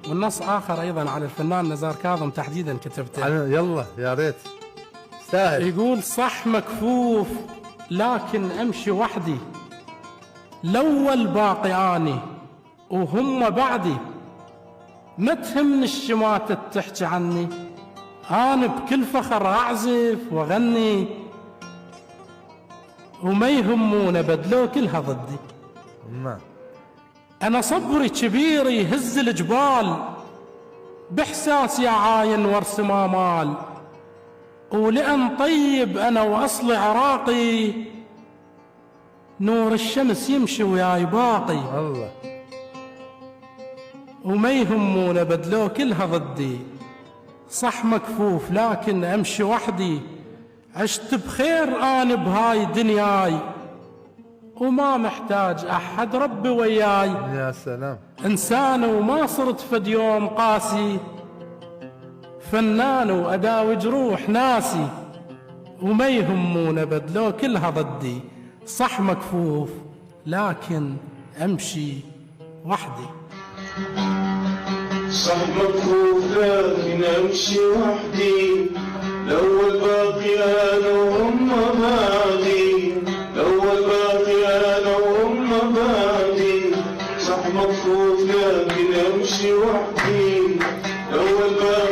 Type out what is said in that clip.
والنص آخر أيضا على الفنان نزار كاظم تحديدا كتبته. يلا يا ريت سهل. يقول صح مكفوف لكن أمشي وحدي، الأول باقي أني وهم بعدي، ما تهمني الشماتة تحكي عني، أنا بكل فخر أعزف وأغني، وما يهمون بدلو كلها ضدي. أنا صبري كبير يهز الجبال، بإحساسي عاين وارسم آمال، ولأن طيب أنا وأصلي عراقي، نور الشمس يمشي وياي باقي، الله وما يهمون بدلو كلها ضدي. صح مكفوف لكن أمشي وحدي، عشت بخير أنا بهاي دنياي، وما محتاج أحد ربي وياي. يا سلام. إنسان وما صرت فد يوم قاسي، فنان وأداوي جروح ناسي، وما يهمون بدلو كلها ضدي. صح مكفوف لكن أمشي وحدي. صح مكفوف لكن أمشي وحدي، الأول باقي أنا وهم بعدي، الأول باقي أنا وهم بعدي. صح مكفوف لكن أمشي وحدي، الأول باقي